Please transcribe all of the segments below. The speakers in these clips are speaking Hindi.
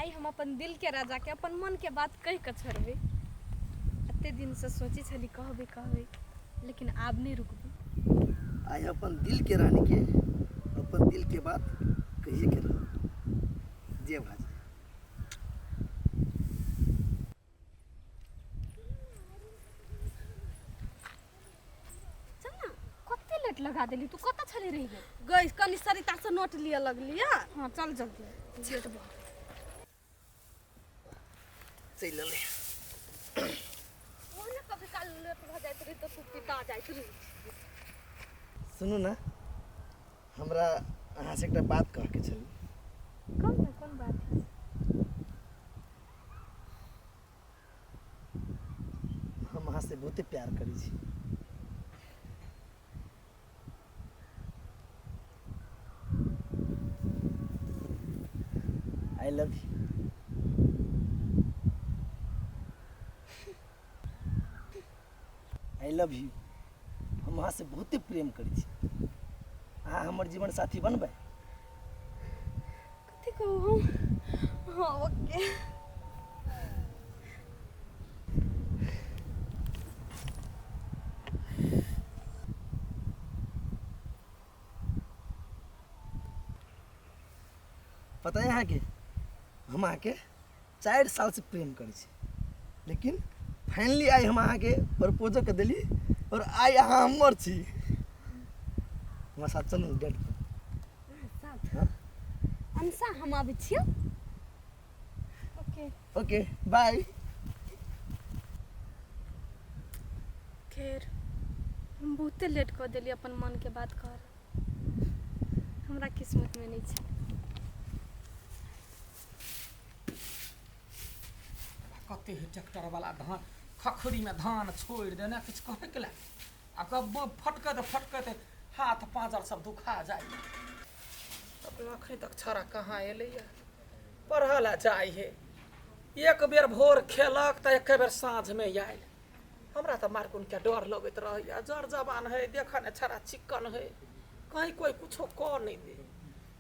आई हम अपन दिल के राजा के अपन मन के बात कह के छोड़बे। एते दिन से सोची छली कहबे लेकिन आब नहीं रुकबे। आई अपन दिल के रानी के अपन दिल के बात कहिए के जे भाजा। लगा देली तू कत छले रही गे गई कनी सरिता से नोट लिया लगली हां चल जल्दी चल ले वो ना कभी काल लेट भ जाइत रही तो तू पिता जाइत रही। सुनू ना हमरा अहाँ से एकटा बात कह के छल। कौन बात है? हम अहाँ से बहुते प्यार करी छी। I love you. I love you. हम अहाँ से बहुते प्रेम करी छी। अहाँ हमर जीवन साथी बनबै? कथी कहू हम? हाँ ओके। पता है यहाँ के हम अहाँ के 4 साल से प्रेम करी छी, लेकिन फाइनली आई हम अहाँ के प्रपोज कर दिली और आई अहाँ हमर छी। हमरा साथ चलू डेट पर। साथ हाँ अंसा हम आबै छियै। Okay okay bye. खैर हम बहुते लेट कर देली अपन मन के बात कर। हमरा किस्मत में नहीं छै। कते है ट्रैक्टर वाला धान खखरी में धान छोड़ देना किछ कहे के ला आ कब फटकत हाथ पांजर सब दुखा जाए। अब अखनी तक छड़ा कहाँ एले या पढ़ला जाए है। एक बेर भोर खेलक त एक बेर साँझ में आयल। हमरा त मारकुन के डर लगत रहैया। जर जवान है देख ने छड़ा चिक्कन है कहीं कोई कुछो क नहीं दे।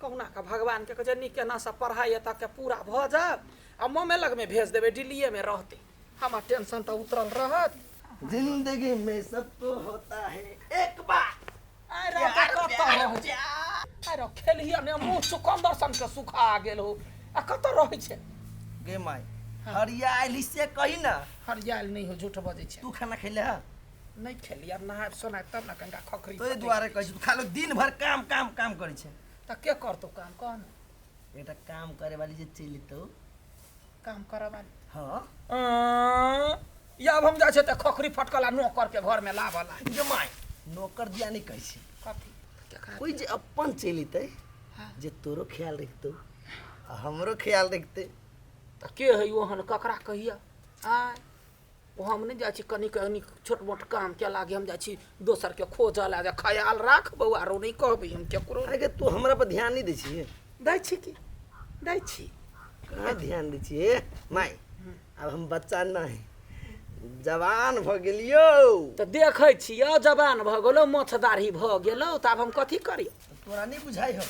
कहुना का भगवान के कहे निके ना सा पढ़ाई तक के पूरा भ जाए आ मम्मी लग में भेज देवे दिल्ली में रहते हमार टेंशन तो उतरल रहत। जिंदगी में सब तो होता है एक बार। अरे खेलिया ने मुंह चुकंदर सन के सुखा गेल हो आ कत रहै छे गे माई हरियाली से कही ना। हरियाल नहीं हो झूठ बजे छे। तू खाना खेले हा? नहीं खेलिया नहा सोना तब ना कंगा खखरी तो द्वारे कह तू खालो दिन भर काम काम काम करै छे। त के करतो काम कौन बेटा काम करे वाली जे चली तो काम करे वाली। हां या अब हम जा छे त खखरी फटकला नौकर के घर में लावला गे माई नौकर दिया नहीं कहै छे। कथी कोई जे अपन चलिते हाँ। जे तोरो ख्याल रखतो हमरो ख्याल रखते त के है ओहन ककरा कहिया आ वो हम नहीं जाची कनी कनी छोट मोट काम के लागे हम जाची दोसर के खोज ला जा ख्याल राख बउआ रो नहीं कहबी हम केकरो। अरे तू हमरा पर ध्यान नहीं दै छी। दै छी की दै छी कहाँ ध्यान दै छी माई। अब हम बच्चा नहीं जवान भ गेलियो त देखै छियो जवान भ गेलो मोछ दाढ़ी भ गेलो त अब हम कथी करी। तोरा नहीं बुझाई हो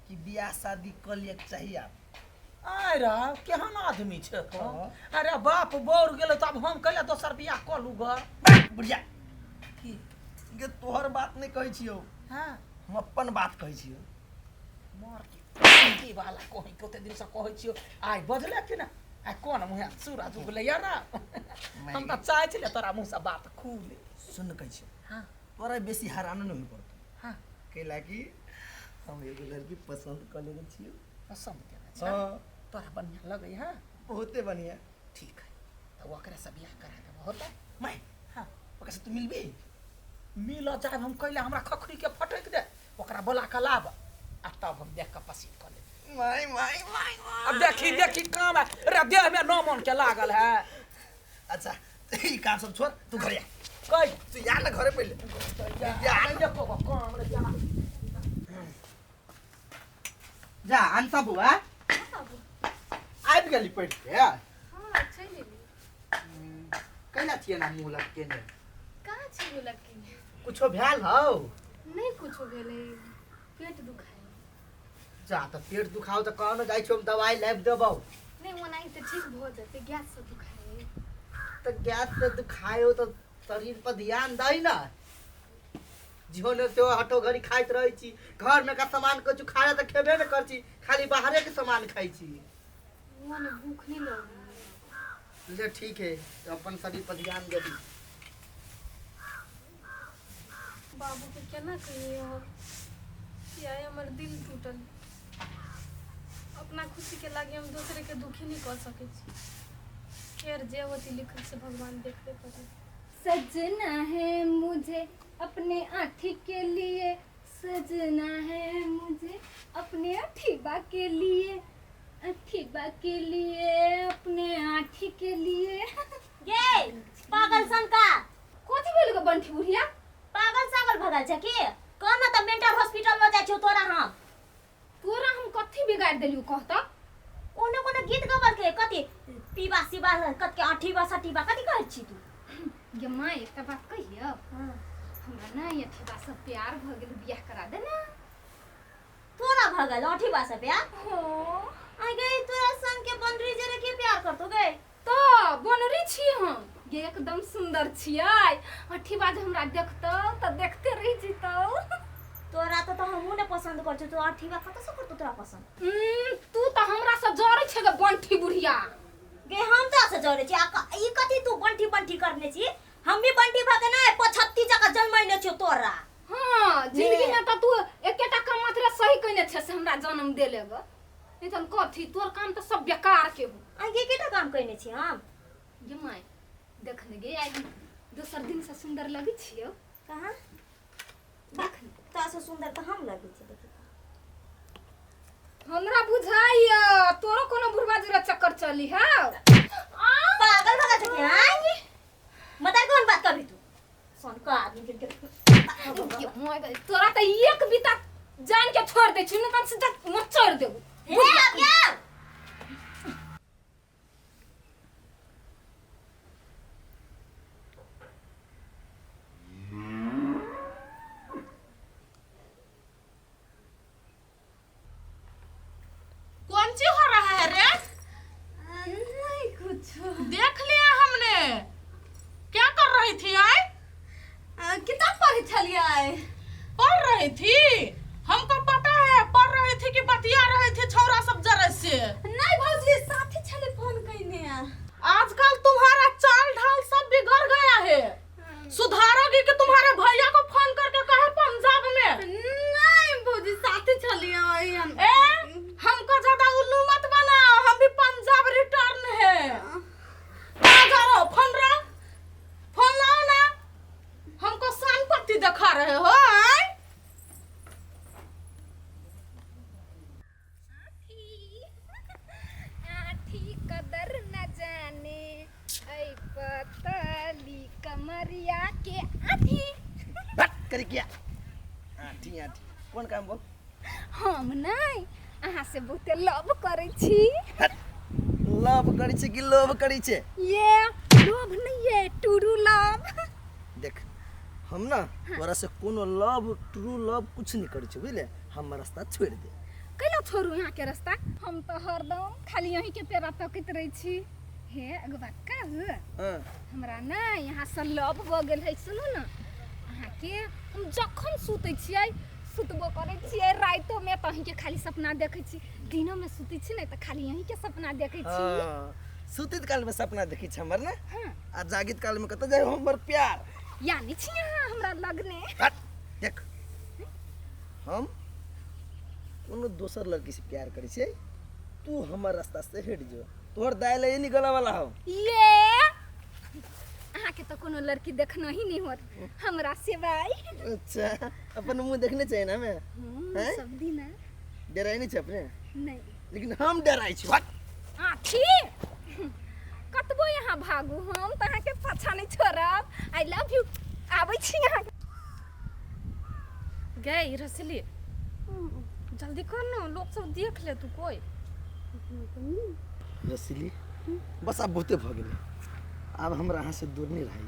कि बियाह शादी कर लिया चाहिए। अरे केहन आदमी छे अरे बाप बोर गेलो त अब हम कहिया दोसर बियाह क लू ग बुढ़िया की गे तोहर बात नहीं कहै छियो हां हम अपन बात कहै छियो। मोर की वाला कोही कते दिन से कहै छियो आइ बजले कि ना आ कोन मुहे सूरज उगले या ना हम त चाहे छले तोरा मुंह से बात खुले सुन कहै छियो। हां तोरा बेसी हैरान नहीं पड़तो। हां कैला कि हम एगो लड़की पसंद कर लेने छियो। पसंद केना छै हां तोरा बढ़िया लगै है बहुते बढ़िया। ठीक है त ओकरा से बियाह करा देब होता माई हां ओकरा से तू मिलबी मिल जाए हम कैला हमरा खखरी के फटक दे ओकरा बोला के लाब आ तब हम देख के पसीन कर ले। माई माई माई अब देखी काम है रे देह में न मन के लागल है। अच्छा ई काम सब छोड़ तू घर आ। कई तू या ना घरे पहले या नहीं देखो काम रे जा जा अंसा बुआ आबि गेली पढ़ के। हां छै लेली कैला छिए ना मुंह लटके ने कहाँ छै वो लड़की कुछो भेल हौ नहीं कुछो भेलै पेट दुखाय जा त पेट दुखाओ त कह न जाइ छी हम दवाई लाइब देबौ। नहीं ओनाही तो ठीक हो जाते गैस से दुखाए। त गैस से दुखायो त शरीर पर ध्यान दई ना। जो न त्यो हटो घड़ी खाइत रहै छी, घर में का सामान कुछ खाया त खेबे न कर छी, खाली बाहरे के सामान खाई छी। ओने भूख नहीं लगी। ले ठीक है, तो अपन शरीर पर ध्यान दे दी। बाबू के केना कहिए हम या हमर दिल टूटल। अपना खुशी के लागे हम दूसरे के दुखी नहीं कर सके छी। खैर जे होती लिखल से भगवान देखते पड़े। सजना है मुझे अपने आठी के लिए, सजना है मुझे अपने अठीबा के लिए, अठीबा के लिए अपने आठी के लिए। गे पागल सन का कथी बोल गो बंठी बुढ़िया? पागल सागल भगल छ के कह न त मेंटल हॉस्पिटल ल जाय छ तोरा हम। तोरा हम कथी बिगाड़ देलियो कहता? ओने कोनो गीत गबल के कथी पीबा सिबा कत के अठीबा सठीबा कथी कहै छी तू? गे माँ एकटा बात कहियो, हमरा ना ये अठीबा से प्यार भ गेल, बियाह करा दे ना। तोरा भगल अठीबा से प्यार? हो आ गई तोरा संग के बंदरी जरे के प्यार करतो गे? तो बनरी छी हम, गे एकदम सुंदर छियै। अठीबा जे हमरा देखतो त देखते रह जितो। तोरा तो हमहु ने पसंद कर छ, तो अठीबा कत से करतो तोरा पसंद? तू त हमरा से जरै छ गे बंठी बुढ़िया। गे हम त से जरे छी ई कथी तू बंठी बंठी करने छी? हम भी बंठी भागे ना 35 जगह जन्मैने छ तोरा। हां जिंदगी में त तू एकेटा काम मात्र सही कइने छ से हमरा जन्म देले ग। नहीं त कथी तोर काम त सब बेकार के हो। आ गे केटा काम कइने छी हम? गे माय देखने गे आई दोसर दिन से सुंदर लगी छियो। कहां? देख ता से सुंदर त हम लगे छी देखि। हमरा बुझाइया तोरो कोनो बुढ़वा जरा चक्कर चली है। पागल भगा छ के आई मत कौन बात कभी तू सोन का आदमी के ये मोय गई तोरा त एक बीता जान के छोड़ दे छी, न त सीधा मचर देबो। हे अब या कौन सी हो रहा है रे? नहीं कुछ देख लिया हमने। क्या कर रही थी आई? किताब पढ़े छलिए। पढ़ रही थी? हमको पता है पढ़ रही थी कि बतिया रही थी छौरा सब जरे से। नहीं भौजी साथी छले फोन कइने। आजकल तुम्हारा चाल ढाल सब बिगड़ गया है। सुधारोगी कि तुम्हारे भैया को फोन करके कहे पंजाब में? नहीं भौजी साथी छलिए। ए हमको ज्यादा उल्लू मत बनाओ, हम भी पंजाब रिटर्न है। आ जाओ फोन रो, फोन लाओ ना। हमको शान पत्ती दिखा रहे हो आय? आठी कदर न जाने ऐ पतली कमरिया के आठी। हट करे क्या आठी आठी कौन काम बोल? हम नहीं अहाँ से बहुते लव करे छी। लव करी छे कि लोभ करी छे? ये लोभ नहीं है टूरू लव। देख हम ना तोरा से कोनो लव ट्रू लव कुछ नहीं करी छे बुझले। हम रास्ता छोड़ दे। कैला छोड़ू यहाँ के रास्ता? हम तो हरदम खाली यहीं के पेरा तकत रही छी। हे एगो बात कहू, हां हमरा ना यहाँ से लव भ गेल है। सुनू ना अहाँ के हम जखन सुतै छियै सुतबो करै छियै, राइतो में त अहीं के खाली सपना देखै छी, दिनो में सुतै छी नै त खाली यहीं के सपना देखै छी। हां सुतित काल में सपना देखी छे हमर ना। हां आ जागित काल में कत जाय हमर प्यार। यानी छी यहाँ हमरा लगने। हट देख हम कोनो दोसर लड़की से प्यार करी छे, तू हमर रास्ता से हट जो। तोहर दाय ले निकला वाला हो। ये अहाँ के तो कोनो लड़की देखना ही नहीं होत हमरा सिवाय। अच्छा अपन मुंह देखने चाहिए ना मैं। हैं? सब दिन डराई नहीं छे अपने, नहीं लेकिन हम डराई छी। हट आठी कतबो यहाँ भागू हम त अहाँ के पाछा नहीं छोड़ब। I love you. आबै छी यहाँ गई रसली जल्दी कर ना, लोग सब देख ले तू कोई। रसीली बस अब बहुते भ गेलै, अब हमरा अहाँ से दूर नहीं रही।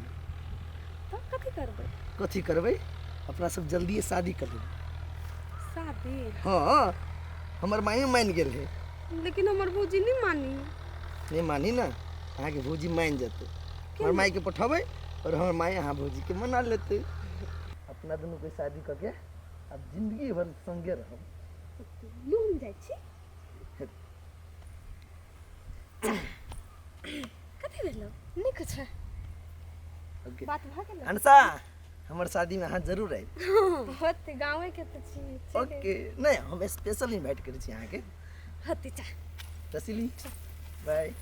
तब कथी करबै? कथी करबै? अपना सब जल्दी शादी कर लेबै। शादी? हाँ हमर माई मान गेल है। लेकिन हमर भौजी नहीं मानी। नहीं मानी ना, अहाँ के भौजी मान जेतै। हमर माई के पठेबै और हमर माई अहाँ भौजी के मना लेतै। अपना दुनू के शादी करके अब जिंदगी भर संगे रहब। लूम जाइ छी। कथी भेलो? नहीं कुछ। ओके बात भ गेल। अंसा हमर शादी में अहाँ जरूर आइब। होते गांवे के त छी। ओके नहीं हम स्पेशल इनवाइट करै छी अहाँ के। होते चा। रसीली बाय।